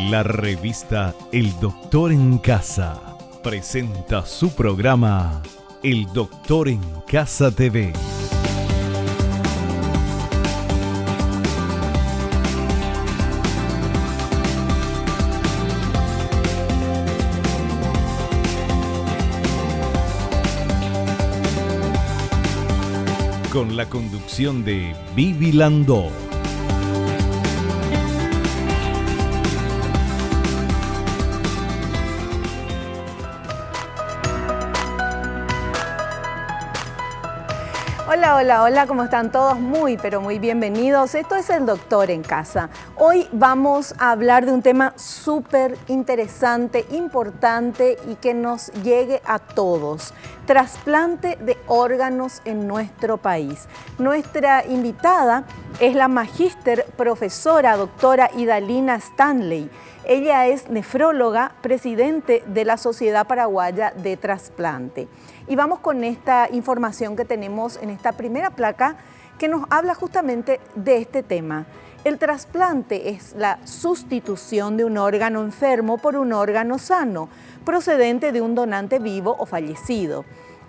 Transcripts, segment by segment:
La revista El Doctor en Casa presenta su programa El Doctor en Casa TV. Con la conducción de Vivi Landó. Hola, ¿cómo están todos? Pero muy bienvenidos. Esto es El Doctor en Casa. Hoy vamos a hablar de un tema súper interesante, importante y que nos llegue a todos. Trasplante de órganos en nuestro país. Nuestra invitada es la magíster profesora doctora Idalina Stanley. Ella es nefróloga, presidente de la Sociedad Paraguaya de Trasplante. Y vamos con esta información que tenemos en esta primera placa que nos habla justamente de este tema. El trasplante es la sustitución de un órgano enfermo por un órgano sano, procedente de un donante vivo o fallecido.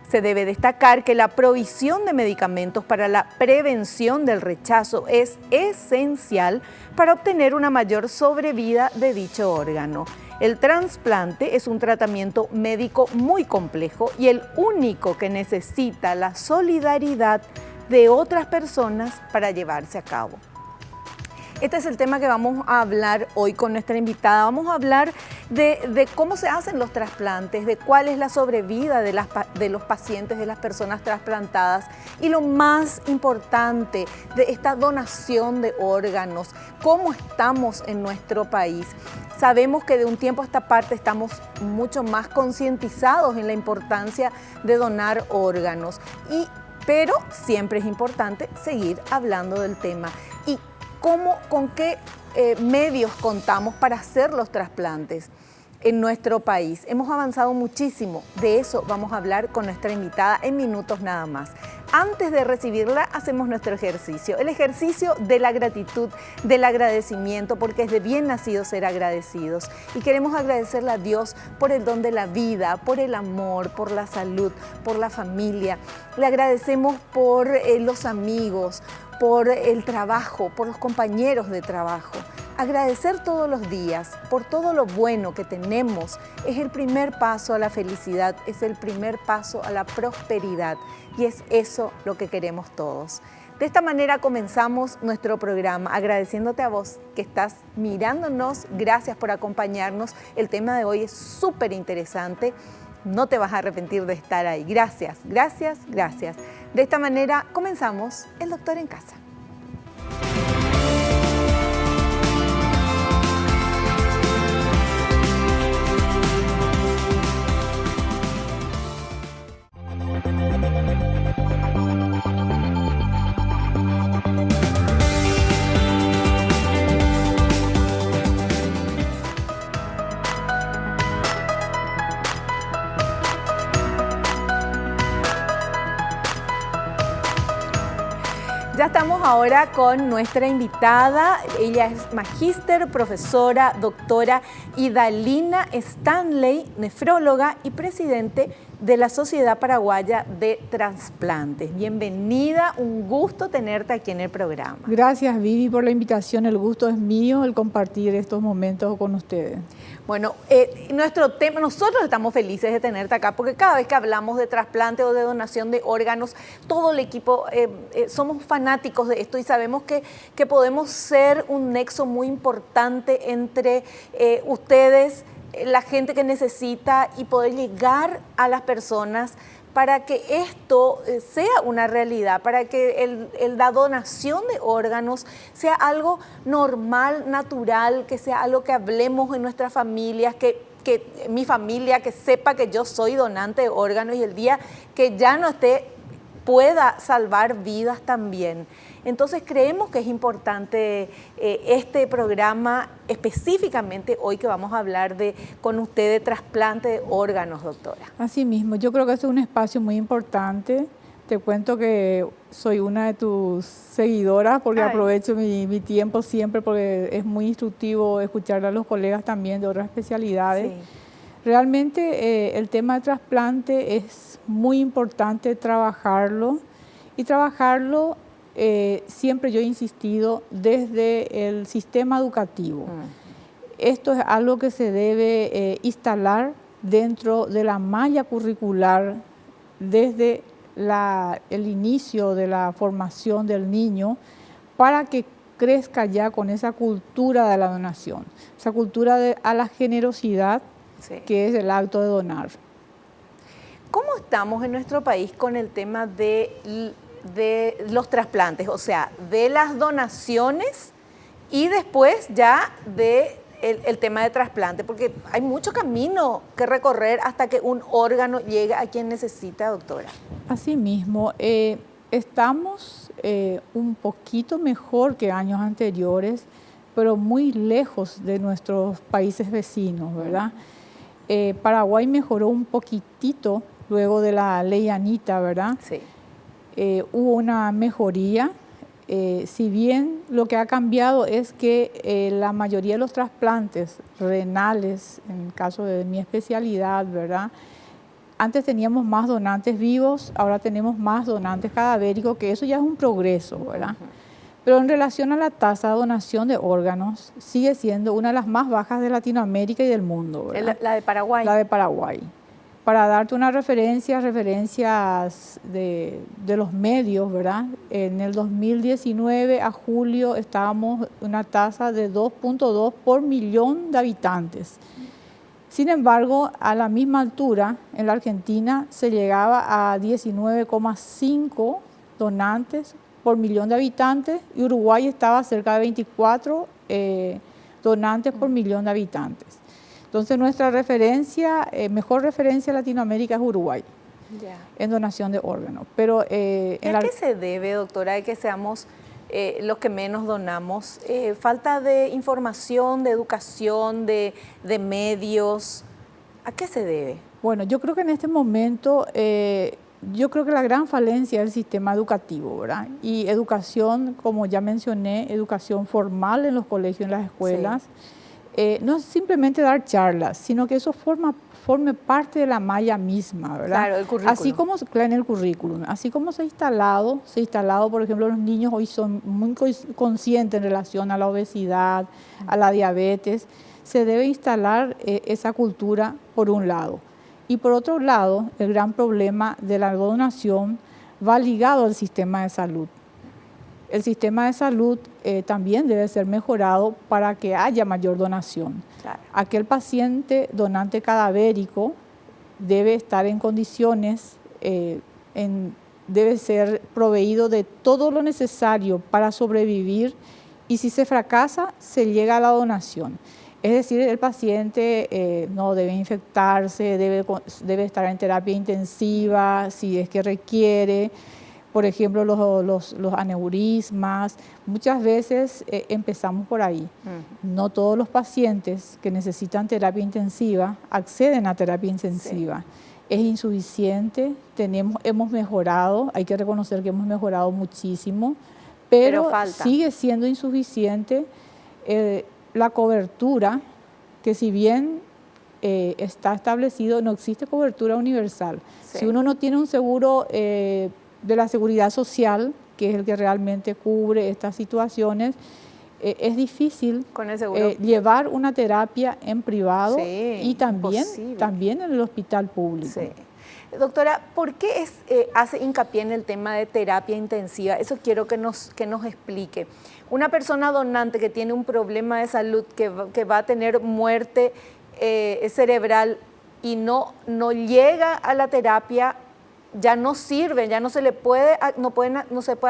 Se debe destacar que la provisión de medicamentos para la prevención del rechazo es esencial para obtener una mayor sobrevida de dicho órgano. El trasplante es un tratamiento médico muy complejo y el único que necesita la solidaridad de otras personas para llevarse a cabo. Este es el tema que vamos a hablar hoy con nuestra invitada. Vamos a hablar de cómo se hacen los trasplantes, de cuál es la sobrevida de los pacientes, de las personas trasplantadas y lo más importante de esta donación de órganos, cómo estamos en nuestro país. Sabemos que de un tiempo a esta parte estamos mucho más concientizados en la importancia de donar órganos, pero siempre es importante seguir hablando del tema. ¿Y con qué medios contamos para hacer los trasplantes en nuestro país? Hemos avanzado muchísimo, de eso vamos a hablar con nuestra invitada en minutos nada más. Antes de recibirla, hacemos nuestro ejercicio, el ejercicio de la gratitud, del agradecimiento, porque es de bien nacido ser agradecidos. Y queremos agradecerle a Dios por el don de la vida, por el amor, por la salud, por la familia. Le agradecemos por los amigos, por el trabajo, por los compañeros de trabajo. Agradecer todos los días por todo lo bueno que tenemos es el primer paso a la felicidad, es el primer paso a la prosperidad y es eso lo que queremos todos. De esta manera comenzamos nuestro programa, agradeciéndote a vos que estás mirándonos, gracias por acompañarnos. El tema de hoy es súper interesante, no te vas a arrepentir de estar ahí. Gracias, gracias, gracias. De esta manera comenzamos El Doctor en Casa. Ya estamos ahora con nuestra invitada, ella es magíster, profesora, doctora Idalina Stanley, nefróloga y presidente de la Sociedad Paraguaya de Trasplantes. Bienvenida, un gusto tenerte aquí en el programa. Gracias, Vivi, por la invitación. El gusto es mío el compartir estos momentos con ustedes. Bueno, nuestro tema, nosotros estamos felices de tenerte acá porque cada vez que hablamos de trasplante o de donación de órganos, todo el equipo somos fanáticos de esto y sabemos que podemos ser un nexo muy importante entre ustedes, la gente que necesita y poder llegar a las personas para que esto sea una realidad, para que la donación de órganos sea algo normal, natural, que sea algo que hablemos en nuestras familias, que mi familia que sepa que yo soy donante de órganos y el día que ya no esté pueda salvar vidas también. Entonces creemos que es importante este programa, específicamente hoy que vamos a hablar con usted de trasplante de órganos, doctora. Así mismo, yo creo que este es un espacio muy importante Te cuento que soy una de tus seguidoras porque Ay. aprovecho mi tiempo siempre porque es muy instructivo escuchar a los colegas también de otras especialidades. Sí. Realmente el tema de trasplante es muy importante trabajarlo y trabajarlo siempre yo he insistido desde el sistema educativo. Esto es algo que se debe instalar dentro de la malla curricular desde el inicio de la formación del niño para que crezca ya con esa cultura de la donación, esa cultura a la generosidad, Sí. que es el acto de donar. ¿Cómo estamos en nuestro país con el tema de los trasplantes? O sea, de las donaciones y después ya de el tema de trasplante, porque hay mucho camino que recorrer hasta que un órgano llegue a quien necesita, doctora. Asimismo, estamos un poquito mejor que años anteriores, pero muy lejos de nuestros países vecinos, ¿verdad? Paraguay mejoró un poquitito luego de la ley Anita, ¿verdad? Sí. Hubo una mejoría. Si bien lo que ha cambiado es que la mayoría de los trasplantes renales, en el caso de mi especialidad, ¿verdad? Antes teníamos más donantes vivos, ahora tenemos más donantes cadavéricos, que eso ya es un progreso, ¿verdad? Pero en relación a la tasa de donación de órganos, sigue siendo una de las más bajas de Latinoamérica y del mundo, ¿verdad? La de Paraguay. La de Paraguay. Para darte una referencias de los medios, ¿verdad? En el 2019 a julio estábamos en una tasa de 2.2 por millón de habitantes. Sin embargo, a la misma altura, en la Argentina se llegaba a 19,5 donantes por millón de habitantes y Uruguay estaba cerca de 24 donantes por millón de habitantes. Entonces nuestra mejor referencia a Latinoamérica es Uruguay, en donación de órganos. Pero, ¿A qué se debe, doctora, de que seamos los que menos donamos? ¿Falta de información, de educación, de medios? ¿A qué se debe? Bueno, yo creo que en este momento, yo creo que la gran falencia es el sistema educativo, ¿verdad? Y educación, como ya mencioné, educación formal en los colegios, en las escuelas. Sí. No es simplemente dar charlas, sino que eso forme parte de la malla misma, ¿verdad? Claro, el currículum. Así como en el currículum, así como se ha instalado, por ejemplo, los niños hoy son muy conscientes en relación a la obesidad, a la diabetes, se debe instalar esa cultura por un lado. Y por otro lado, el gran problema de la donación va ligado al sistema de salud. El sistema de salud también debe ser mejorado para que haya mayor donación. Claro. Aquel paciente donante cadavérico debe estar en condiciones, debe ser proveído de todo lo necesario para sobrevivir y si se fracasa, se llega a la donación. Es decir, el paciente no debe infectarse, debe estar en terapia intensiva si es que requiere. Por ejemplo, los aneurismas, muchas veces empezamos por ahí. No todos los pacientes que necesitan terapia intensiva acceden a terapia intensiva. Sí. Es insuficiente, hemos mejorado, hay que reconocer que hemos mejorado muchísimo, pero sigue siendo insuficiente la cobertura, que si bien está establecido, no existe cobertura universal. Sí. Si uno no tiene un seguro de la seguridad social, que es el que realmente cubre estas situaciones, es difícil con el seguro llevar una terapia en privado, sí, y también en el hospital público. Sí. Doctora, ¿por qué hace hincapié en el tema de terapia intensiva? Eso quiero que nos explique. Una persona donante que tiene un problema de salud, que va a tener muerte cerebral y no llega a la terapia, ya no sirve, ya no se puede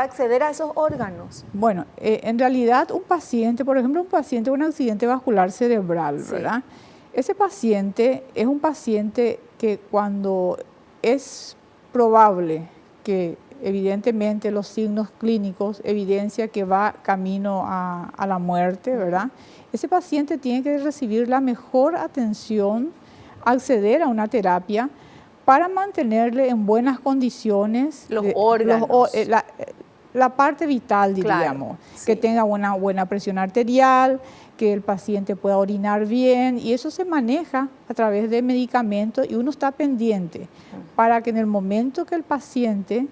acceder a esos órganos. Bueno, en realidad un paciente, por ejemplo, un paciente con un accidente vascular cerebral, sí, ¿verdad? Ese paciente es un paciente que cuando es probable que evidentemente los signos clínicos evidencia que va camino a la muerte, ¿verdad? Ese paciente tiene que recibir la mejor atención, acceder a una terapia para mantenerle en buenas condiciones los órganos. La parte vital, diríamos, claro, sí. Que tenga una buena presión arterial, que el paciente pueda orinar bien, y eso se maneja a través de medicamentos y uno está pendiente para que en el momento que el paciente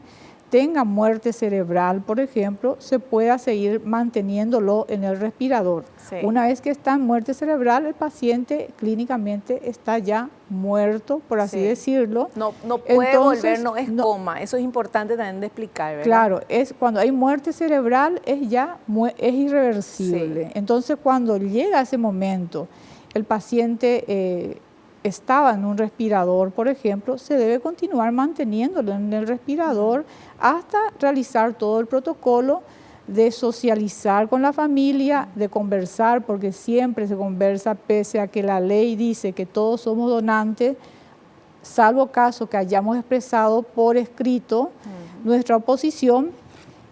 tenga muerte cerebral, por ejemplo, se pueda seguir manteniéndolo en el respirador. Sí. Una vez que está en muerte cerebral, el paciente clínicamente está ya muerto, por así decirlo. No puede volver, no es coma. Eso es importante también de explicar, ¿verdad? Claro, cuando hay muerte cerebral es irreversible. Sí. Entonces, cuando llega ese momento, el paciente estaba en un respirador, por ejemplo, se debe continuar manteniéndolo en el respirador hasta realizar todo el protocolo de socializar con la familia, de conversar, porque siempre se conversa pese a que la ley dice que todos somos donantes, salvo caso que hayamos expresado por escrito nuestra oposición.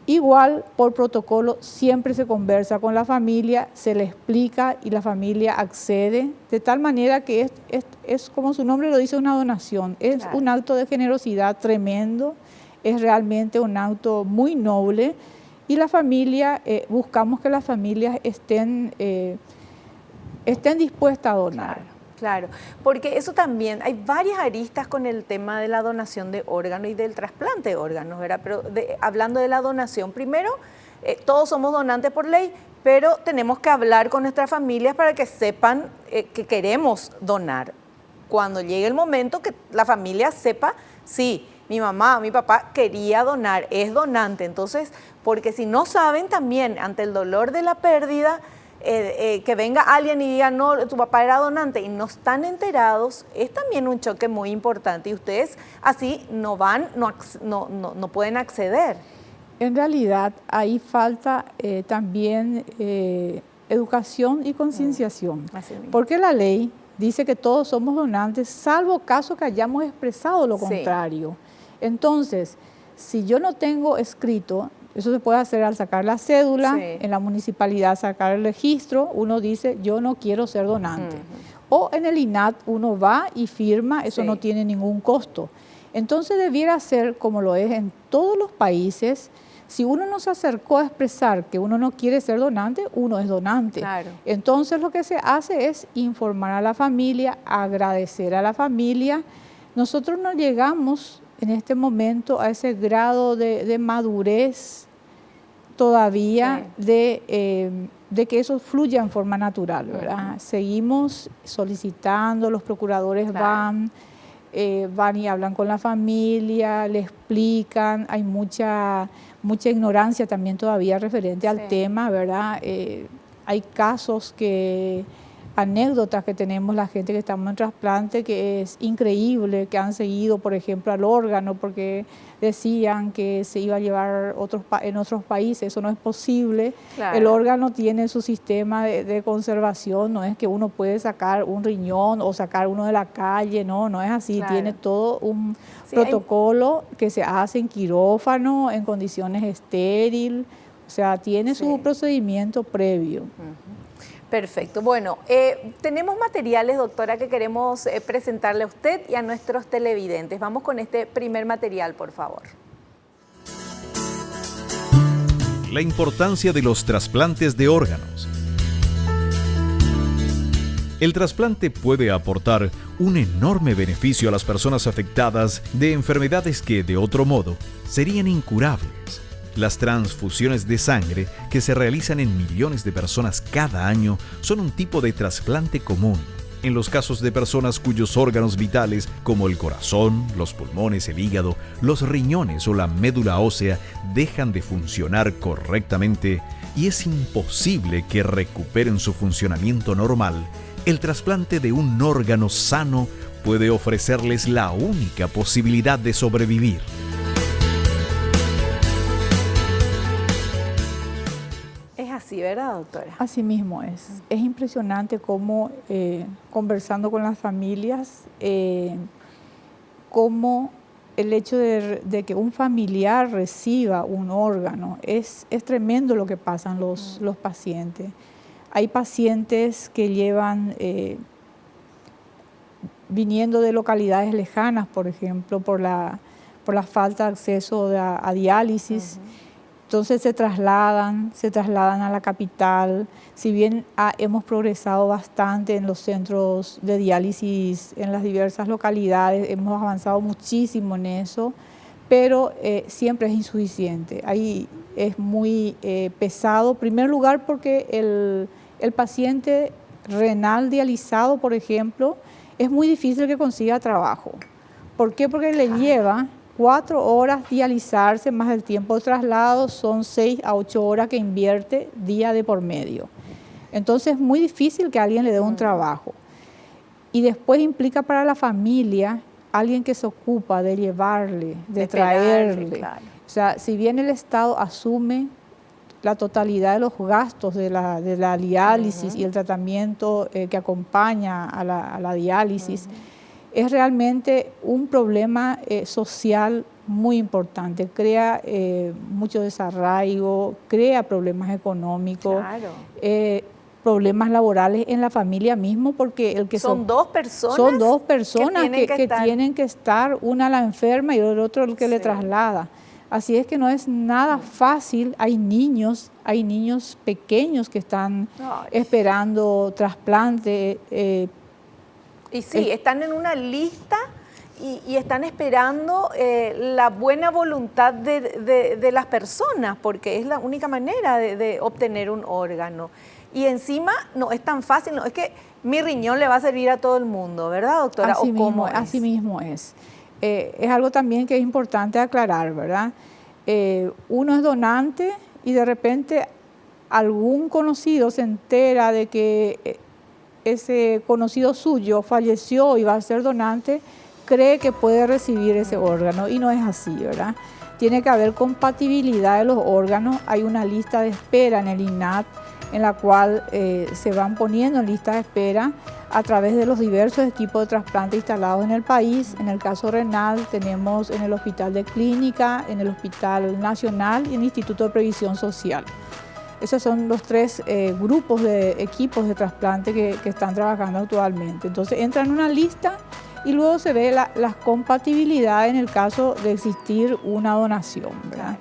Igual, por protocolo, siempre se conversa con la familia, se le explica y la familia accede, de tal manera que es como su nombre lo dice, una donación. Es claro. Un acto de generosidad tremendo, es realmente un acto muy noble y la familia, buscamos que las familias estén dispuestas a donar. Claro. Claro, porque eso también, hay varias aristas con el tema de la donación de órganos y del trasplante de órganos, ¿verdad? Pero hablando de la donación, primero, todos somos donantes por ley, pero tenemos que hablar con nuestras familias para que sepan que queremos donar. Cuando llegue el momento que la familia sepa, sí, mi mamá o mi papá quería donar, es donante. Entonces, porque si no saben también, ante el dolor de la pérdida, que venga alguien y diga, no, tu papá era donante y no están enterados, es también un choque muy importante y ustedes así no pueden acceder. En realidad, ahí falta también educación y concienciación, porque la ley dice que todos somos donantes, salvo caso que hayamos expresado lo contrario. Entonces, si yo no tengo escrito, eso se puede hacer al sacar la cédula, en la municipalidad sacar el registro, uno dice yo no quiero ser donante. O en el INAT uno va y firma, eso no tiene ningún costo. Entonces debiera ser como lo es en todos los países, si uno no se acercó a expresar que uno no quiere ser donante, uno es donante. Claro. Entonces lo que se hace es informar a la familia, agradecer a la familia. Nosotros no llegamos en este momento a ese grado de madurez todavía de que eso fluya en forma natural, ¿verdad? Seguimos solicitando, los procuradores van y hablan con la familia, le explican, hay mucha ignorancia también todavía referente al tema, ¿verdad? Hay casos anécdotas que tenemos la gente que estamos en trasplante, que es increíble, que han seguido, por ejemplo, al órgano porque decían que se iba a llevar en otros países, eso no es posible. Claro. El órgano tiene su sistema de conservación, no es que uno puede sacar un riñón o sacar uno de la calle, no es así, claro. Tiene todo un protocolo que se hace en quirófano, en condiciones estériles, o sea, tiene su procedimiento previo. Perfecto. Bueno, tenemos materiales, doctora, que queremos presentarle a usted y a nuestros televidentes. Vamos con este primer material, por favor. La importancia de los trasplantes de órganos. El trasplante puede aportar un enorme beneficio a las personas afectadas de enfermedades que, de otro modo, serían incurables. Las transfusiones de sangre, que se realizan en millones de personas cada año, son un tipo de trasplante común. En los casos de personas cuyos órganos vitales, como el corazón, los pulmones, el hígado, los riñones o la médula ósea, dejan de funcionar correctamente y es imposible que recuperen su funcionamiento normal, el trasplante de un órgano sano puede ofrecerles la única posibilidad de sobrevivir. Así, ¿verdad, doctora? Así mismo es. Es impresionante cómo, conversando con las familias, cómo el hecho de que un familiar reciba un órgano, es tremendo lo que pasan los pacientes. Hay pacientes que llevan viniendo de localidades lejanas, por ejemplo, por la falta de acceso a diálisis. Entonces se trasladan a la capital. Si bien hemos progresado bastante en los centros de diálisis en las diversas localidades, hemos avanzado muchísimo en eso, pero siempre es insuficiente. Ahí es muy pesado, en primer lugar porque el paciente renal dializado, por ejemplo, es muy difícil que consiga trabajo. ¿Por qué? Porque le lleva 4 horas dializarse, más el tiempo de traslado, son 6 a 8 horas que invierte día de por medio. Entonces es muy difícil que alguien le dé un trabajo. Y después implica para la familia alguien que se ocupa de llevarle, de traerle. Claro. O sea, si bien el Estado asume la totalidad de los gastos de la diálisis y el tratamiento que acompaña a la diálisis, es realmente un problema social muy importante. Crea mucho desarraigo, crea problemas económicos, problemas laborales en la familia mismo, porque el que son dos personas que tienen que estar, una la enferma y el otro el que le traslada. Así es que no es nada fácil. Hay niños pequeños que están esperando trasplante. Y sí, están en una lista y están esperando la buena voluntad de las personas, porque es la única manera de obtener un órgano. Y encima no es tan fácil, no es que mi riñón le va a servir a todo el mundo, ¿verdad, doctora? Así mismo es. Es algo también que es importante aclarar, ¿verdad? Uno es donante y de repente algún conocido se entera de que ese conocido suyo falleció y va a ser donante, cree que puede recibir ese órgano y no es así, ¿verdad? Tiene que haber compatibilidad de los órganos. Hay una lista de espera en el INAT en la cual se van poniendo en lista de espera a través de los diversos equipos de trasplante instalados en el país. En el caso renal tenemos en el Hospital de Clínica, en el Hospital Nacional y en el Instituto de Previsión Social. Esos son los 3 grupos de equipos de trasplante que están trabajando actualmente. Entonces entra en una lista y luego se ve las compatibilidades en el caso de existir una donación, ¿verdad?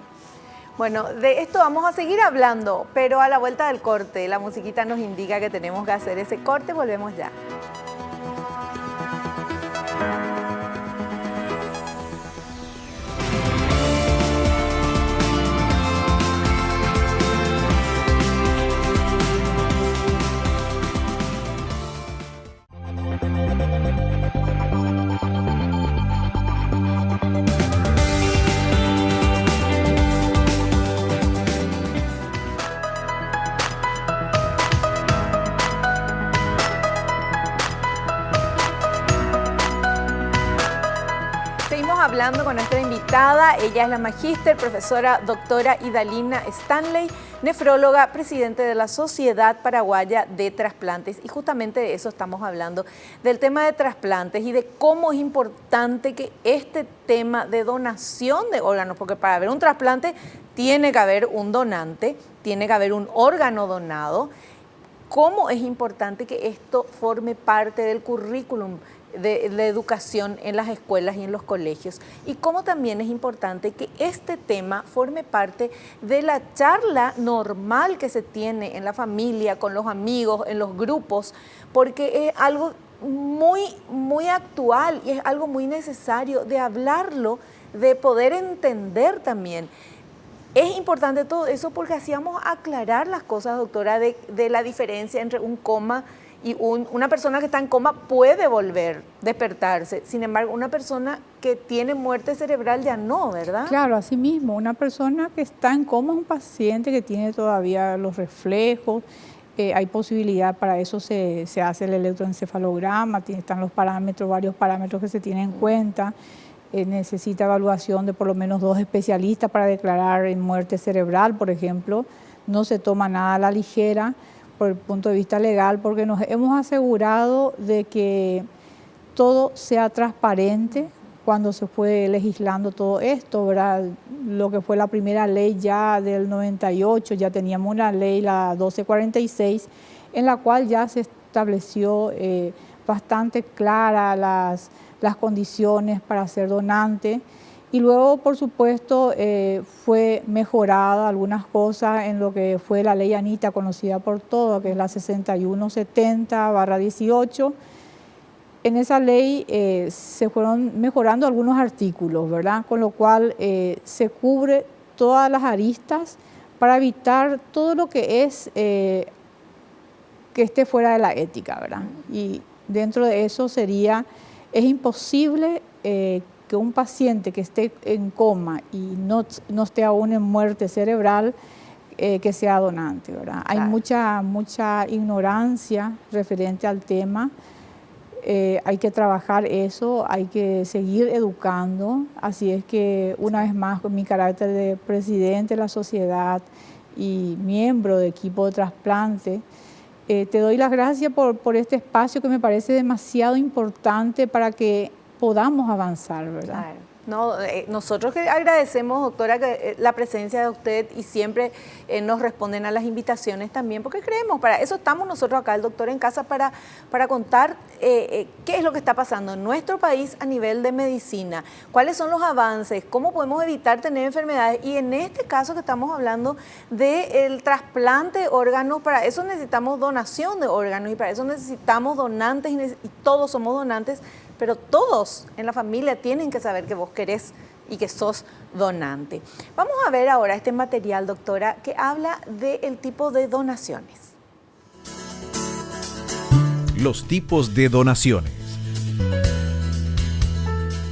Bueno, de esto vamos a seguir hablando, pero a la vuelta del corte, la musiquita nos indica que tenemos que hacer ese corte, volvemos ya. Hablando con nuestra invitada, ella es la magíster, profesora doctora Idalina Stanley, nefróloga, presidente de la Sociedad Paraguaya de Trasplantes, y justamente de eso estamos hablando, del tema de trasplantes y de cómo es importante que este tema de donación de órganos, porque para haber un trasplante tiene que haber un donante, tiene que haber un órgano donado, cómo es importante que esto forme parte del currículum de la educación en las escuelas y en los colegios, y cómo también es importante que este tema forme parte de la charla normal que se tiene en la familia, con los amigos, en los grupos, porque es algo muy actual y es algo muy necesario de hablarlo, de poder entender también. Es importante todo eso porque así vamos a aclarar las cosas, doctora, de la diferencia entre un coma y una persona que está en coma puede volver, despertarse. Sin embargo, una persona que tiene muerte cerebral ya no, ¿verdad? Claro, así mismo. Una persona que está en coma es un paciente que tiene todavía los reflejos. Hay posibilidad, para eso se hace el electroencefalograma, están los parámetros, varios parámetros que se tienen en cuenta. Necesita evaluación de por lo menos 2 especialistas para declarar en muerte cerebral, por ejemplo. No se toma nada a la ligera por el punto de vista legal, porque nos hemos asegurado de que todo sea transparente cuando se fue legislando todo esto, ¿verdad? Lo que fue la primera ley ya del 98, ya teníamos una ley, la 1246, en la cual ya se estableció bastante claras las condiciones para ser donante. Y luego, por supuesto, fue mejorada algunas cosas en lo que fue la ley Anita, conocida por todos, que es la 6170/18. En esa ley se fueron mejorando algunos artículos, ¿verdad? Con lo cual se cubre todas las aristas para evitar todo lo que es que esté fuera de la ética, ¿verdad? Y dentro de eso es imposible que un paciente que esté en coma y no esté aún en muerte cerebral, que sea donante, ¿verdad? Hay mucha ignorancia referente al tema. Hay que trabajar eso, hay que seguir educando. Así es que, una vez más, con mi carácter de presidente de la sociedad y miembro de equipo de trasplante, te doy las gracias por este espacio que me parece demasiado importante para que podamos avanzar, ¿verdad? Claro. No, nosotros que agradecemos, doctora, que, la presencia de usted, y siempre nos responden a las invitaciones también, porque creemos, para eso estamos nosotros acá, el Doctor en Casa, para contar qué es lo que está pasando en nuestro país a nivel de medicina, cuáles son los avances, cómo podemos evitar tener enfermedades, y en este caso que estamos hablando del trasplante de órganos. Para eso necesitamos donación de órganos, y para eso necesitamos donantes, y todos somos donantes, pero todos en la familia tienen que saber que vos querés y que sos donante. Vamos a ver ahora este material, doctora, que habla del tipo de donaciones. Los tipos de donaciones.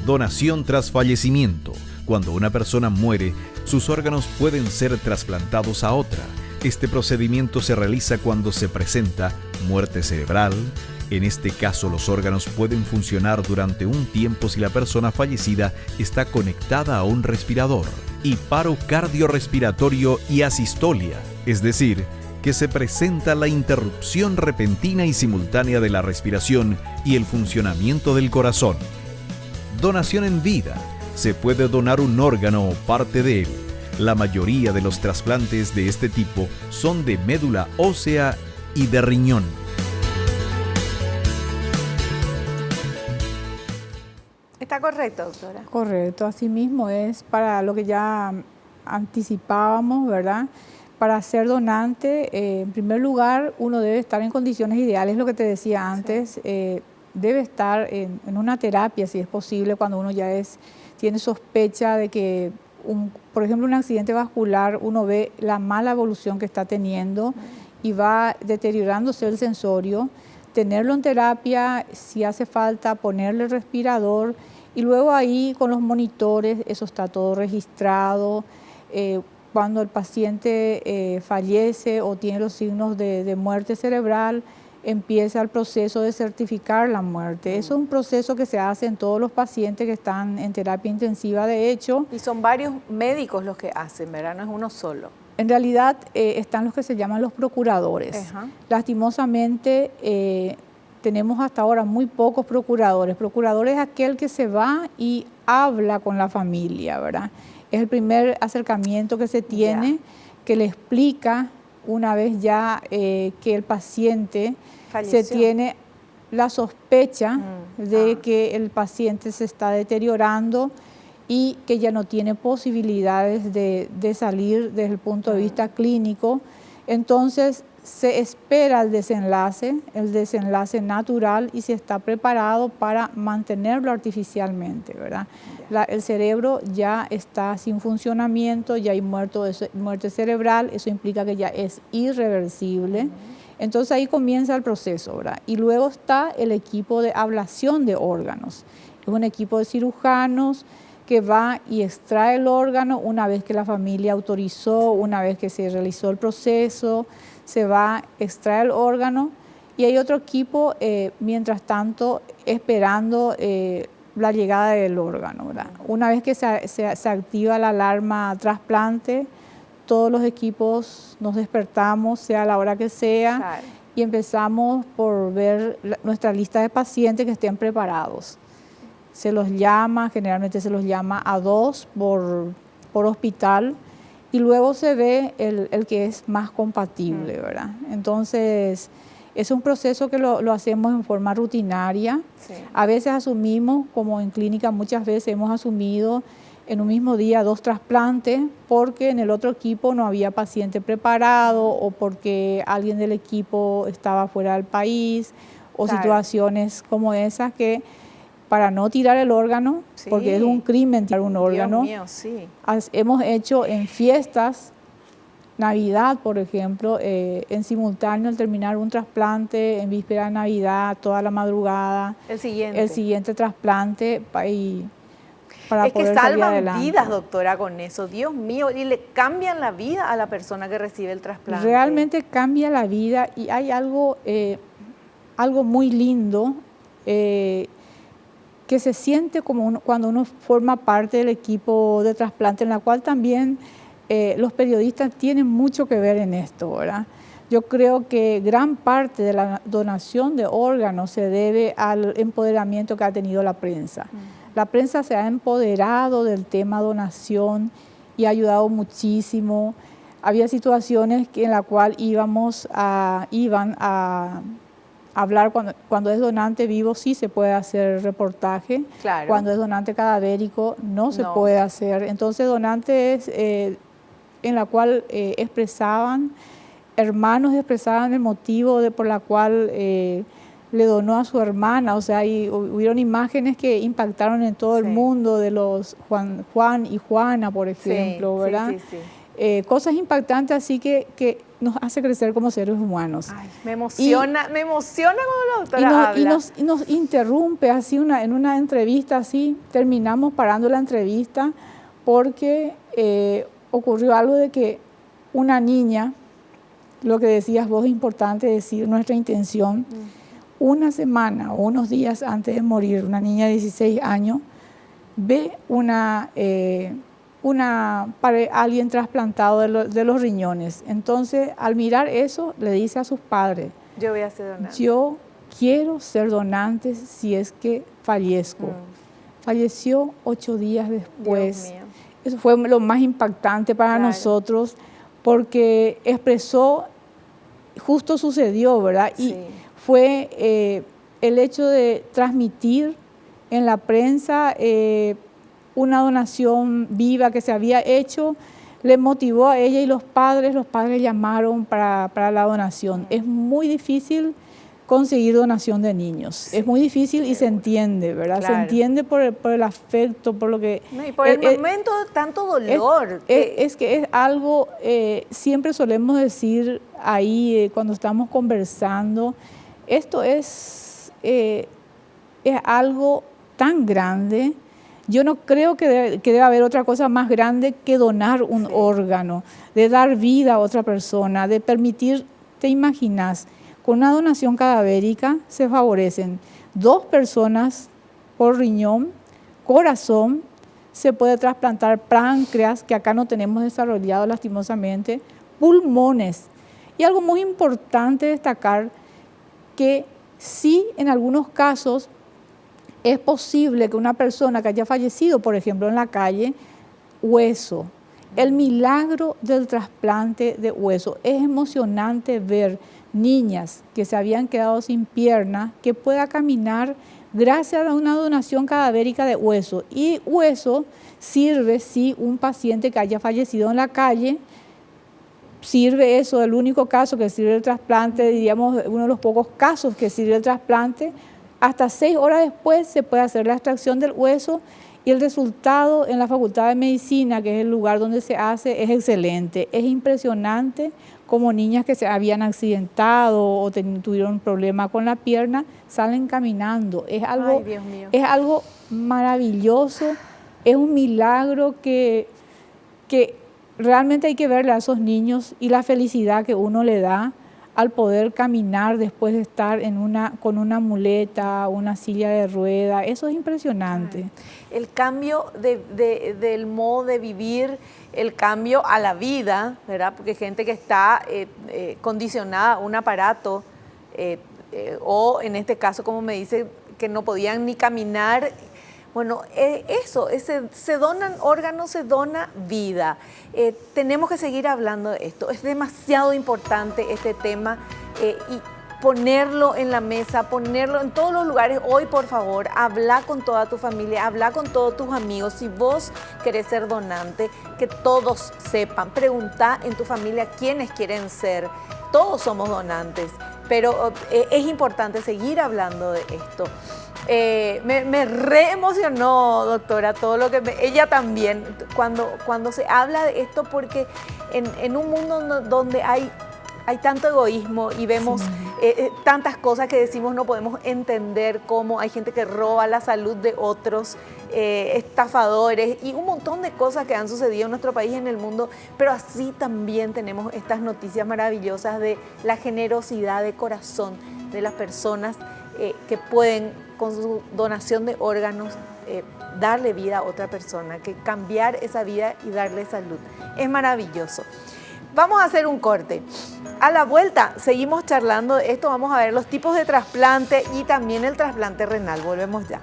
Donación tras fallecimiento. Cuando una persona muere, sus órganos pueden ser trasplantados a otra. Este procedimiento se realiza cuando se presenta muerte cerebral. En este caso, los órganos pueden funcionar durante un tiempo si la persona fallecida está conectada a un respirador, y paro cardiorrespiratorio y asistolia, es decir, que se presenta la interrupción repentina y simultánea de la respiración y el funcionamiento del corazón. Donación en vida. Se puede donar un órgano o parte de él. La mayoría de los trasplantes de este tipo son de médula ósea y de riñón. ¿Está correcto, doctora? Correcto, así mismo es, para lo que ya anticipábamos, ¿verdad? Para ser donante, en primer lugar, uno debe estar en condiciones ideales, lo que te decía antes, debe estar en una terapia, si es posible, cuando uno ya tiene sospecha de que, por ejemplo, un accidente vascular, uno ve la mala evolución que está teniendo y va deteriorándose el sensorio, tenerlo en terapia, si hace falta, ponerle el respirador, y luego ahí con los monitores, eso está todo registrado. Cuando el paciente fallece o tiene los signos de muerte cerebral, empieza el proceso de certificar la muerte. Eso es un proceso que se hace en todos los pacientes que están en terapia intensiva, de hecho. Y son varios médicos los que hacen, ¿verdad? No es uno solo. En realidad están los que se llaman los procuradores. Lastimosamente tenemos hasta ahora muy pocos procuradores. Procurador es aquel que se va y habla con la familia, ¿verdad? Es el primer acercamiento que se tiene, que le explica, una vez ya que el paciente falleció, se tiene la sospecha de que el paciente se está deteriorando y que ya no tiene posibilidades de salir desde el punto de vista clínico. Entonces se espera el desenlace natural, y se está preparado para mantenerlo artificialmente, ¿verdad? El cerebro ya está sin funcionamiento, ya hay muerte cerebral, eso implica que ya es irreversible. Entonces ahí comienza el proceso, ¿verdad? Y luego está el equipo de ablación de órganos. Es un equipo de cirujanos que va y extrae el órgano una vez que la familia autorizó, una vez que se realizó el proceso, se va a extraer el órgano, y hay otro equipo, mientras tanto, esperando la llegada del órgano, ¿verdad? Una vez que se activa la alarma trasplante, todos los equipos nos despertamos, sea la hora que sea, y empezamos por ver nuestra lista de pacientes que estén preparados. Se los llama, generalmente se los llama a 2 por hospital, y luego se ve el que es más compatible, ¿verdad? Entonces, Es un proceso que lo hacemos en forma rutinaria. Sí. A veces asumimos, como en clínica muchas veces hemos asumido en un mismo día 2 trasplantes porque en el otro equipo no había paciente preparado o porque alguien del equipo estaba fuera del país o Claro. situaciones como esas que para no tirar el órgano, Sí. porque es un crimen tirar un órgano, Dios mío, sí. hemos hecho en fiestas, Navidad, por ejemplo, en simultáneo al terminar un trasplante, en víspera de Navidad, toda la madrugada, El siguiente. el siguiente trasplante para Es que poder salir salvan adelante. vidas, doctora, con eso. Dios mío, y le cambian la vida a la persona que recibe el trasplante. Realmente cambia la vida y hay algo muy lindo que se siente como cuando uno forma parte del equipo de trasplante, en la cual también los periodistas tienen mucho que ver en esto, ¿verdad? Yo creo que gran parte de la donación de órganos se debe al empoderamiento que ha tenido la prensa. La prensa se ha empoderado del tema donación y ha ayudado muchísimo. Había situaciones en las cuales iban a hablar cuando es donante vivo, sí se puede hacer reportaje. Claro. Cuando es donante cadavérico, no se No. puede hacer. Entonces, donantes en la cual hermanos expresaban el motivo por la cual le donó a su hermana. O sea, hubieron imágenes que impactaron en todo el Sí. mundo de los Juan y Juana, por ejemplo, Sí, ¿verdad? sí, sí, sí. Cosas impactantes así que nos hace crecer como seres humanos. Ay, me emociona cuando la Y doctora habla. nos interrumpe así en una entrevista así, terminamos parando la entrevista porque ocurrió algo de que una niña, lo que decías vos es importante decir, nuestra intención, una semana o unos días antes de morir, una niña de 16 años, ve alguien trasplantado de los riñones. Entonces, al mirar eso, le dice a sus padres, Yo voy a ser donante. yo quiero ser donante si es que fallezco. Falleció 8 días después. Dios mío. Eso fue lo más impactante para Claro. nosotros porque expresó, justo sucedió, ¿verdad? Y Sí. fue el hecho de transmitir en la prensa una donación viva que se había hecho, le motivó a ella y los padres llamaron para la donación. Es muy difícil conseguir donación de niños, Sí, es muy difícil y se seguro. entiende, ¿verdad? Claro. Se entiende por el afecto, por lo que... No, y por el momento de tanto dolor. Es que es algo, siempre solemos decir ahí cuando estamos conversando, esto es algo tan grande. Yo no creo que debe haber otra cosa más grande que donar un órgano, de dar vida a otra persona, de permitir, te imaginas, con una donación cadavérica se favorecen 2 personas por riñón, corazón, se puede trasplantar páncreas, que acá no tenemos desarrollado lastimosamente, pulmones. Y algo muy importante destacar, que sí en algunos casos es posible que una persona que haya fallecido, por ejemplo, en la calle, hueso. El milagro del trasplante de hueso. Es emocionante ver niñas que se habían quedado sin pierna, que pueda caminar gracias a una donación cadavérica de hueso. Y hueso sirve si un paciente que haya fallecido en la calle, sirve eso, el único caso que sirve el trasplante, diríamos uno de los pocos casos que sirve el trasplante, hasta 6 horas después se puede hacer la extracción del hueso y el resultado en la Facultad de Medicina, que es el lugar donde se hace, es excelente. Es impresionante como niñas que se habían accidentado o tuvieron un problema con la pierna, salen caminando. Es algo, Ay, Dios mío. es algo maravilloso, es un milagro que realmente hay que verle a esos niños y la felicidad que uno le da al poder caminar después de estar con una muleta, una silla de rueda. Eso es impresionante. El cambio del modo de vivir, el cambio a la vida, ¿verdad? Porque gente que está condicionada a un aparato, o en este caso, como me dice, que no podían ni caminar. Bueno, se donan órganos, se dona vida. Tenemos que seguir hablando de esto. Es demasiado importante este tema y ponerlo en la mesa, ponerlo en todos los lugares. Hoy, por favor, habla con toda tu familia, habla con todos tus amigos. Si vos querés ser donante, que todos sepan. Preguntá en tu familia quiénes quieren ser. Todos somos donantes, pero es importante seguir hablando de esto. Me reemocionó, doctora, todo lo que ella también, cuando se habla de esto, porque en un mundo donde hay tanto egoísmo y vemos tantas cosas que decimos no podemos entender, cómo hay gente que roba la salud de otros, estafadores y un montón de cosas que han sucedido en nuestro país y en el mundo, pero así también tenemos estas noticias maravillosas de la generosidad de corazón de las personas que pueden, con su donación de órganos, darle vida a otra persona, que cambiar esa vida y darle salud. Es maravilloso. Vamos a hacer un corte. A la vuelta seguimos charlando de esto, vamos a ver los tipos de trasplante y también el trasplante renal. Volvemos ya.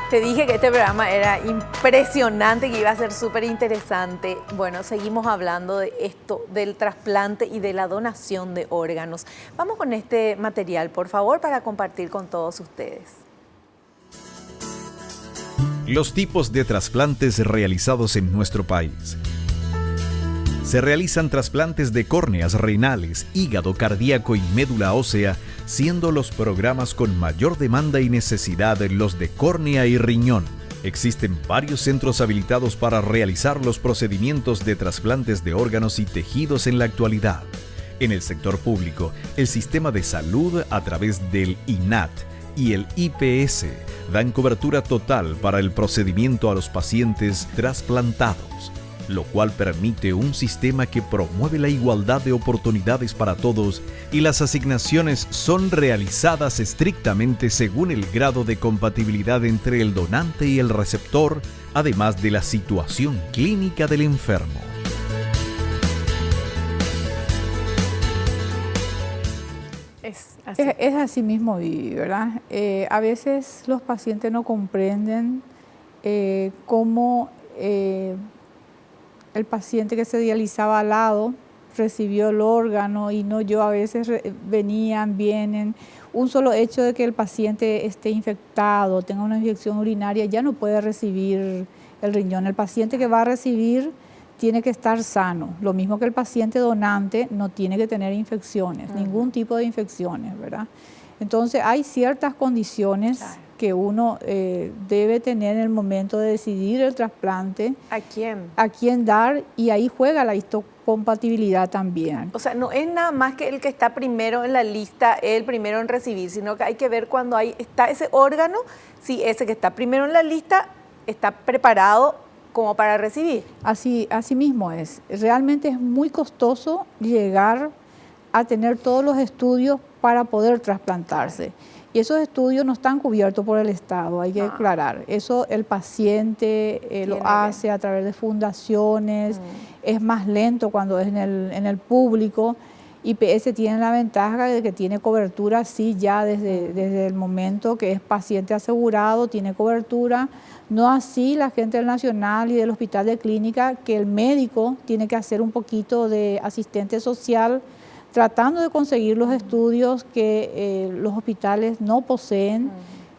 Te dije que este programa era impresionante, que iba a ser súper interesante. Bueno, seguimos hablando de esto, del trasplante y de la donación de órganos. Vamos con este material, por favor, para compartir con todos ustedes. Los tipos de trasplantes realizados en nuestro país. Se realizan trasplantes de córneas, renales, hígado, cardíaco y médula ósea, siendo los programas con mayor demanda y necesidad los de córnea y riñón. Existen varios centros habilitados para realizar los procedimientos de trasplantes de órganos y tejidos en la actualidad. En el sector público, el sistema de salud a través del INAT y el IPS dan cobertura total para el procedimiento a los pacientes trasplantados, lo cual permite un sistema que promueve la igualdad de oportunidades para todos y las asignaciones son realizadas estrictamente según el grado de compatibilidad entre el donante y el receptor, además de la situación clínica del enfermo. Es así mismo, Vivi, ¿verdad? A veces los pacientes no comprenden cómo el paciente que se dializaba al lado recibió el órgano y no yo. A veces vienen. Un solo hecho de que el paciente esté infectado, tenga una infección urinaria, ya no puede recibir el riñón. El paciente que va a recibir tiene que estar sano. Lo mismo que el paciente donante no tiene que tener infecciones, ningún tipo de infecciones, ¿verdad? Entonces hay ciertas condiciones que uno debe tener en el momento de decidir el trasplante. ¿A quién? A quién dar, y ahí juega la histocompatibilidad también. O sea, no es nada más que el que está primero en la lista, el primero en recibir, sino que hay que ver cuando está ese órgano, si ese que está primero en la lista está preparado como para recibir. Así mismo es. Realmente es muy costoso llegar a tener todos los estudios para poder trasplantarse. Y esos estudios no están cubiertos por el Estado, hay que aclarar. Eso el paciente lo hace a través de fundaciones, es más lento cuando es en el público. IPS tiene la ventaja de que tiene cobertura, sí, ya desde el momento que es paciente asegurado, tiene cobertura. No así la gente del Nacional y del Hospital de Clínica, que el médico tiene que hacer un poquito de asistente social, tratando de conseguir los estudios que los hospitales no poseen.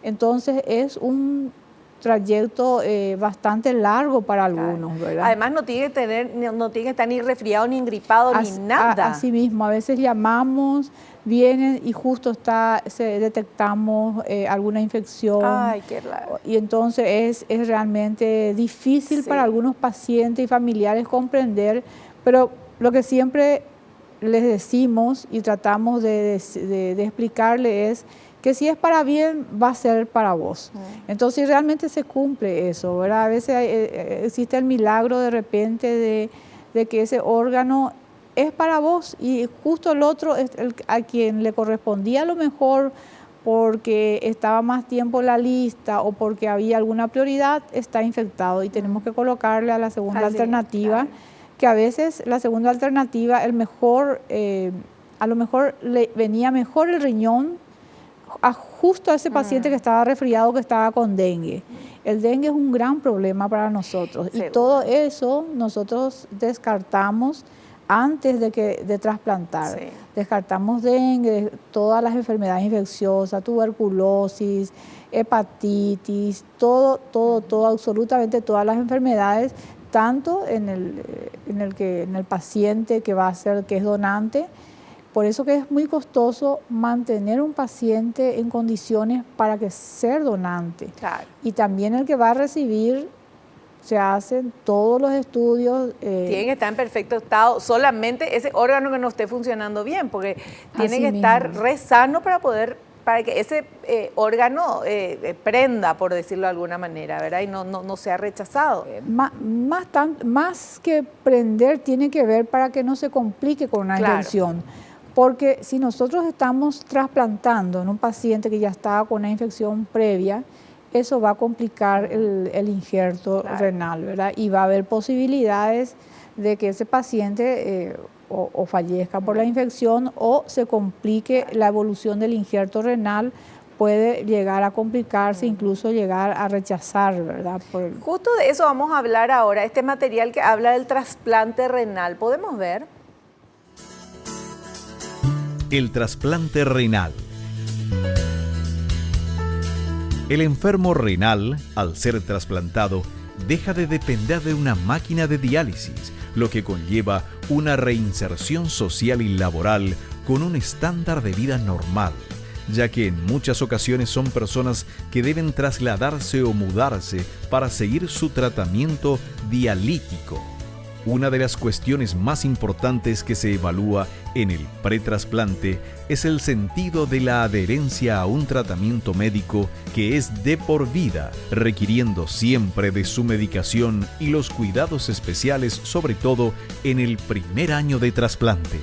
Entonces es un trayecto bastante largo para algunos, ¿verdad? Además no tiene que estar ni resfriado, ni engripado, ni nada. Así mismo, a veces llamamos, vienen y justo detectamos alguna infección. Ay, qué raro. Y entonces es realmente difícil para algunos pacientes y familiares comprender, pero lo que siempre les decimos y tratamos de explicarle es que si es para bien, va a ser para vos. Entonces realmente se cumple eso, ¿verdad? A veces existe el milagro de repente de que ese órgano es para vos, y justo el otro, a quien le correspondía a lo mejor porque estaba más tiempo en la lista o porque había alguna prioridad, está infectado y tenemos que colocarle a la segunda alternativa, claro, que a veces la segunda alternativa, a lo mejor le venía mejor el riñón justo a ese paciente que estaba resfriado, que estaba con dengue. El dengue es un gran problema para nosotros, y todo eso nosotros descartamos antes de trasplantar. Sí. Descartamos dengue, todas las enfermedades infecciosas, tuberculosis, hepatitis, todo, absolutamente todas las enfermedades, tanto en el paciente que es donante. Por eso que es muy costoso mantener un paciente en condiciones para que ser donante. Claro. Y también el que va a recibir, se hacen todos los estudios. Tiene que estar en perfecto estado, solamente ese órgano que no esté funcionando bien, porque tiene que estar re sano para que ese órgano prenda, por decirlo de alguna manera, ¿verdad? Y no sea rechazado. Más que prender, tiene que ver para que no se complique con una infección. Porque si nosotros estamos trasplantando en un paciente que ya estaba con una infección previa, eso va a complicar el injerto renal, ¿verdad? Y va a haber posibilidades de que ese paciente o fallezca por la infección o se complique la evolución del injerto renal, puede llegar a complicarse, incluso llegar a rechazar, ¿verdad? Justo de eso vamos a hablar ahora, este material que habla del trasplante renal. ¿Podemos ver? El trasplante renal. El enfermo renal, al ser trasplantado, deja de depender de una máquina de diálisis, lo que conlleva una reinserción social y laboral con un estándar de vida normal, ya que en muchas ocasiones son personas que deben trasladarse o mudarse para seguir su tratamiento dialítico. Una de las cuestiones más importantes que se evalúa en el pretrasplante es el sentido de la adherencia a un tratamiento médico que es de por vida, requiriendo siempre de su medicación y los cuidados especiales, sobre todo en el primer año de trasplante.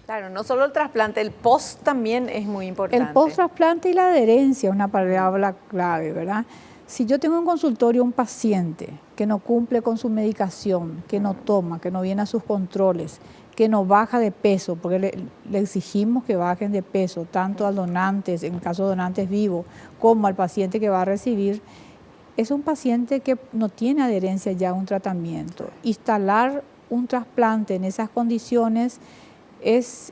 Claro, no solo el trasplante, el post también es muy importante. El post-trasplante y la adherencia es una palabra clave, ¿verdad? Si yo tengo en consultorio un paciente que no cumple con su medicación, que no toma, que no viene a sus controles, que no baja de peso, porque le exigimos que bajen de peso, tanto al donante, en el caso de donantes vivos, como al paciente que va a recibir, es un paciente que no tiene adherencia ya a un tratamiento. Instalar un trasplante en esas condiciones es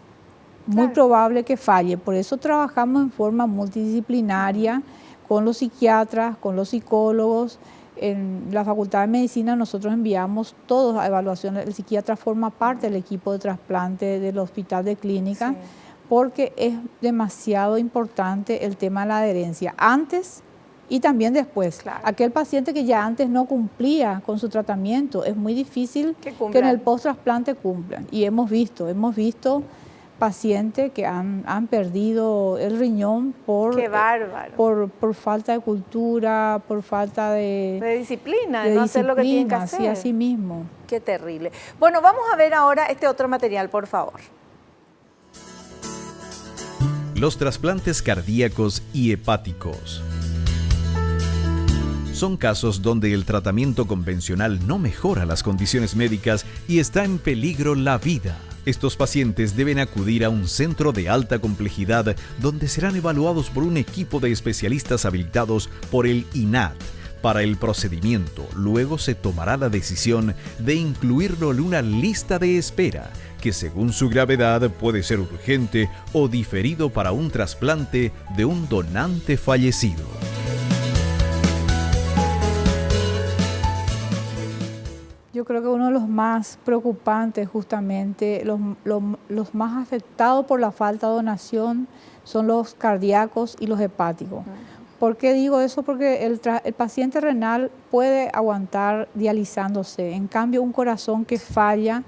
muy probable que falle. Por eso trabajamos en forma multidisciplinaria, con los psiquiatras, con los psicólogos. En la Facultad de Medicina nosotros enviamos todos a evaluación. El psiquiatra forma parte del equipo de trasplante del Hospital de Clínica, porque es demasiado importante el tema de la adherencia, antes y también después. Aquel paciente que ya antes no cumplía con su tratamiento, es muy difícil que en el post-trasplante cumplan. Y hemos visto pacientes que han perdido el riñón por falta de cultura, por falta de disciplina, de no hacer lo que tienen que hacer. Sí, así mismo. Qué terrible. Bueno, vamos a ver ahora este otro material, por favor. Los trasplantes cardíacos y hepáticos. Son casos donde el tratamiento convencional no mejora las condiciones médicas y está en peligro la vida. Estos pacientes deben acudir a un centro de alta complejidad donde serán evaluados por un equipo de especialistas habilitados por el INAT. Para el procedimiento, luego se tomará la decisión de incluirlo en una lista de espera, que según su gravedad puede ser urgente o diferido para un trasplante de un donante fallecido. Yo creo que uno de los más preocupantes, justamente, los más afectados por la falta de donación son los cardíacos y los hepáticos. ¿Por qué digo eso? Porque el paciente renal puede aguantar dializándose. En cambio, un corazón que falla,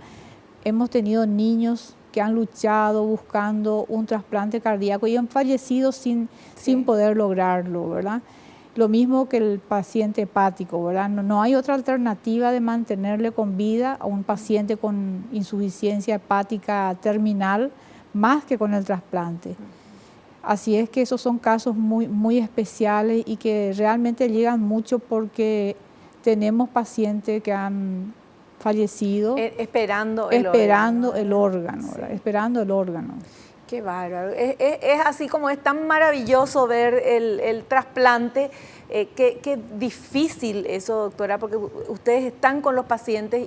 hemos tenido niños que han luchado buscando un trasplante cardíaco y han fallecido sin poder lograrlo, ¿verdad? Lo mismo que el paciente hepático, ¿verdad? No hay otra alternativa de mantenerle con vida a un paciente con insuficiencia hepática terminal más que con el trasplante. Así es que esos son casos muy especiales y que realmente llegan mucho porque tenemos pacientes que han fallecido esperando el órgano, sí. ¿verdad? Esperando el órgano. Qué bárbaro. Es así como es tan maravilloso ver el trasplante. Qué difícil eso, doctora, porque ustedes están con los pacientes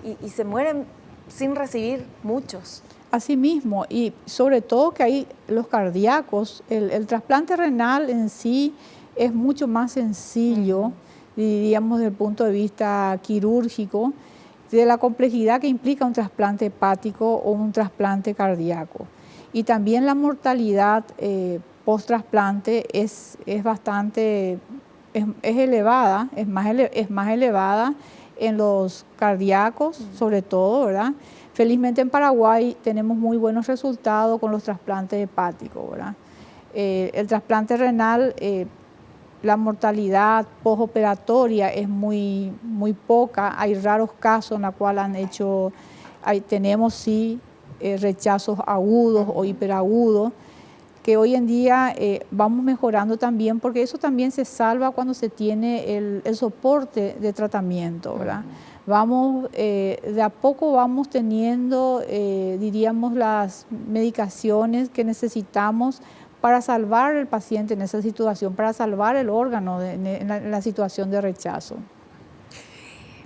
y se mueren sin recibir muchos. Así mismo, y sobre todo que hay los cardíacos, el trasplante renal en sí es mucho más sencillo, diríamos desde el punto de vista quirúrgico, de la complejidad que implica un trasplante hepático o un trasplante cardíaco. Y también la mortalidad post-trasplante es bastante, es elevada, es más elevada en los cardíacos, sobre todo, ¿verdad? Felizmente en Paraguay tenemos muy buenos resultados con los trasplantes hepáticos, ¿verdad? El trasplante renal, la mortalidad postoperatoria es muy poca. Hay raros casos en los cuales tenemos sí rechazos agudos o hiperagudos, que hoy en día vamos mejorando también, porque eso también se salva cuando se tiene el soporte de tratamiento, ¿verdad? Vamos, de a poco vamos teniendo, diríamos, las medicaciones que necesitamos para salvar al paciente en esa situación, para salvar el órgano en la situación de rechazo.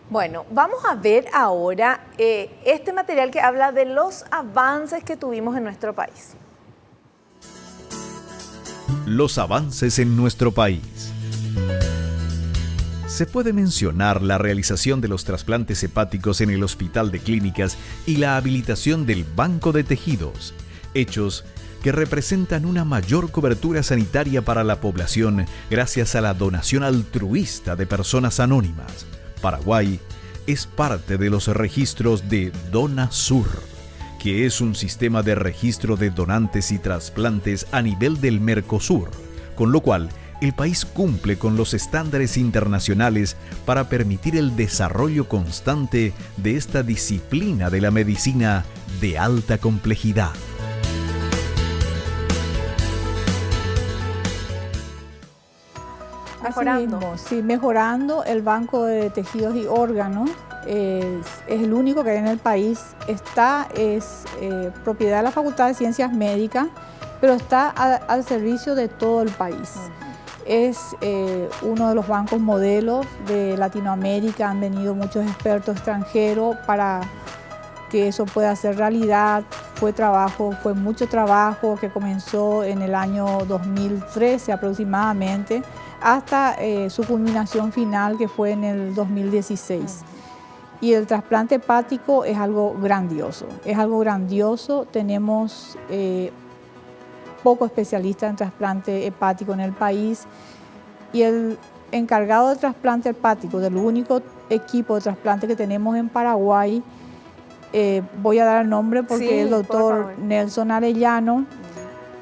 Bueno, vamos a ver ahora este material que habla de los avances que tuvimos en nuestro país. Los avances en nuestro país. Se puede mencionar la realización de los trasplantes hepáticos en el Hospital de Clínicas y la habilitación del Banco de Tejidos, hechos que representan una mayor cobertura sanitaria para la población gracias a la donación altruista de personas anónimas. Paraguay es parte de los registros de DonaSur, que es un sistema de registro de donantes y trasplantes a nivel del Mercosur, con lo cual el país cumple con los estándares internacionales para permitir el desarrollo constante de esta disciplina de la medicina de alta complejidad. Mejorando. Sí, mejorando. El Banco de Tejidos y Órganos es el único que hay en el país. Es propiedad de la Facultad de Ciencias Médicas, pero está al servicio de todo el país. Es uno de los bancos modelos de Latinoamérica. Han venido muchos expertos extranjeros para que eso pueda ser realidad. Fue mucho trabajo que comenzó en el año 2013 aproximadamente, hasta su culminación final, que fue en el 2016. Y el trasplante hepático es algo grandioso, Tenemos pocos especialistas en trasplante hepático en el país, y el encargado de trasplante hepático del único equipo de trasplante que tenemos en Paraguay, voy a dar el nombre porque sí, el doctor Nelson Arellano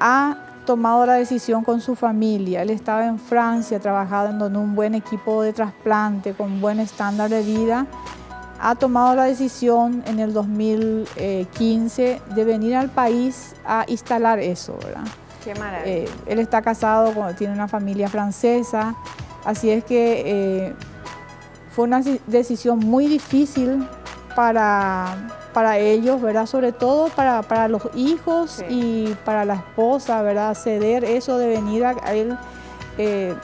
ha tomado la decisión con su familia. Él estaba en Francia trabajando en un buen equipo de trasplante con buen estándar de vida. Ha tomado la decisión en el 2015 de venir al país a instalar eso, ¿verdad? Qué maravilla. Él está casado, tiene una familia francesa, así es que fue una decisión muy difícil para ellos, ¿verdad? Sobre todo para los hijos, sí, y para la esposa, ¿verdad? Ceder eso de venir a él,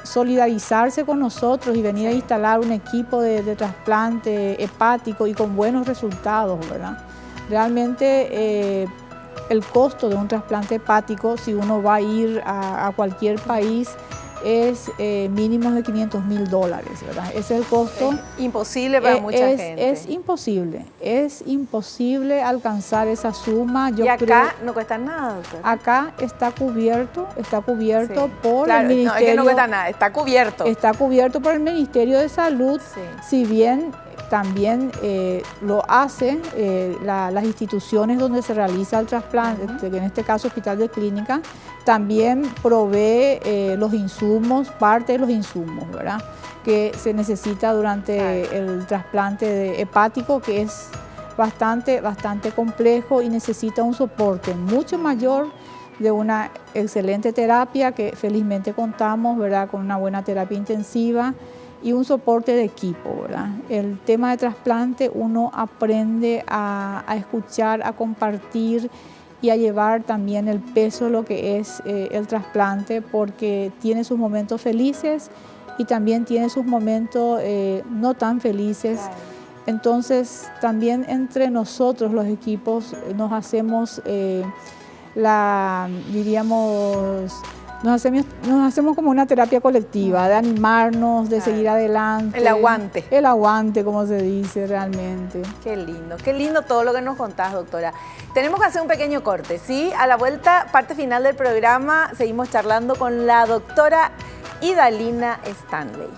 solidarizarse con nosotros y venir, sí, a instalar un equipo de trasplante hepático y con buenos resultados, ¿verdad? Realmente el costo de un trasplante hepático, si uno va a ir a cualquier país, es mínimo de $500.000, ¿verdad? Ese es el costo. Es imposible para mucha gente. Es imposible alcanzar esa suma. Y acá no cuesta nada, doctor. Acá está cubierto, sí, por claro, el Ministerio. No es que no cuesta nada, está cubierto. Está cubierto por el Ministerio de Salud, sí, si bien también lo hacen las instituciones donde se realiza el trasplante, en este caso Hospital de Clínica, también provee los insumos, parte de los insumos, ¿verdad?, que se necesita durante el trasplante hepático, que es bastante complejo y necesita un soporte mucho mayor de una excelente terapia, que felizmente contamos, ¿verdad?, con una buena terapia intensiva y un soporte de equipo, ¿verdad? El tema de trasplante, uno aprende a escuchar, a compartir y a llevar también el peso de lo que es el trasplante, porque tiene sus momentos felices y también tiene sus momentos no tan felices. Claro. Entonces, también entre nosotros, los equipos, nos hacemos nos hacemos como una terapia colectiva, de animarnos, de seguir adelante. El aguante. El aguante, como se dice realmente. Qué lindo todo lo que nos contás, doctora. Tenemos que hacer un pequeño corte, ¿sí? A la vuelta, parte final del programa, seguimos charlando con la doctora Idalina Stanley.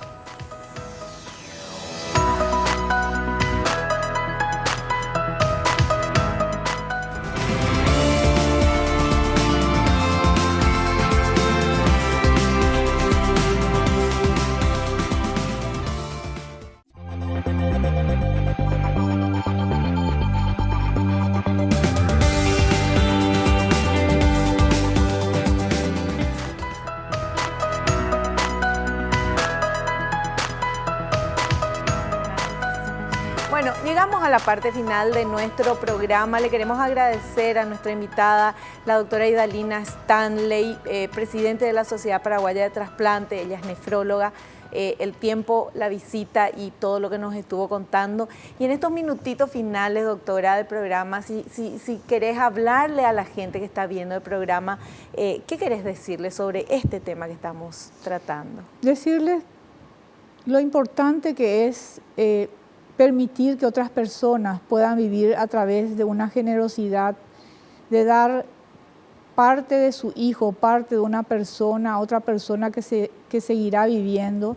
Bueno, llegamos a la parte final de nuestro programa. Le queremos agradecer a nuestra invitada, la doctora Idalina Stanley, presidente de la Sociedad Paraguaya de Trasplante. Ella es nefróloga. El tiempo, la visita y todo lo que nos estuvo contando. Y en estos minutitos finales, doctora, del programa, si querés hablarle a la gente que está viendo el programa, ¿qué querés decirle sobre este tema que estamos tratando? Decirles lo importante que es permitir que otras personas puedan vivir a través de una generosidad, de dar parte de su hijo, parte de una persona a otra persona que seguirá viviendo.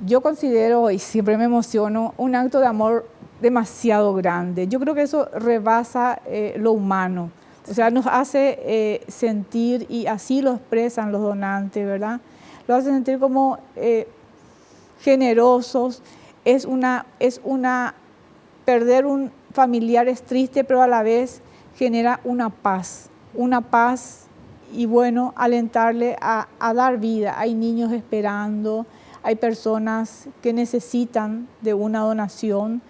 Yo considero, y siempre me emociono, un acto de amor demasiado grande. Yo creo que eso rebasa lo humano. O sea, nos hace sentir, y así lo expresan los donantes, ¿verdad? Lo hace sentir como generosos. Perder un familiar es triste, pero a la vez genera una paz y bueno, alentarle a dar vida. Hay niños esperando, hay personas que necesitan de una donación,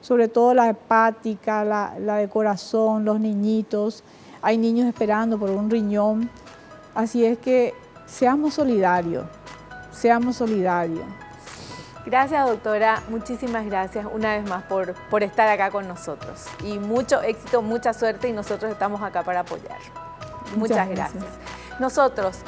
sobre todo la hepática, la de corazón, los niñitos. Hay niños esperando por un riñón. Así es que seamos solidarios. Gracias, doctora. Muchísimas gracias una vez más por estar acá con nosotros. Y mucho éxito, mucha suerte, y nosotros estamos acá para apoyar. Muchas gracias. Nosotros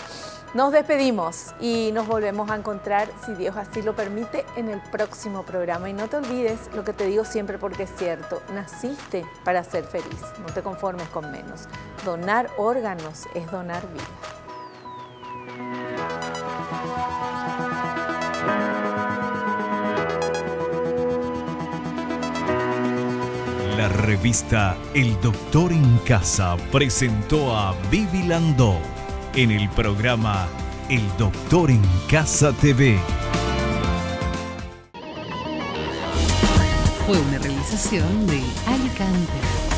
nos despedimos y nos volvemos a encontrar, si Dios así lo permite, en el próximo programa. Y no te olvides lo que te digo siempre, porque es cierto, naciste para ser feliz. No te conformes con menos. Donar órganos es donar vida. La revista El Doctor en Casa presentó a Vivi Landó en el programa El Doctor en Casa TV. Fue una realización de Alicante.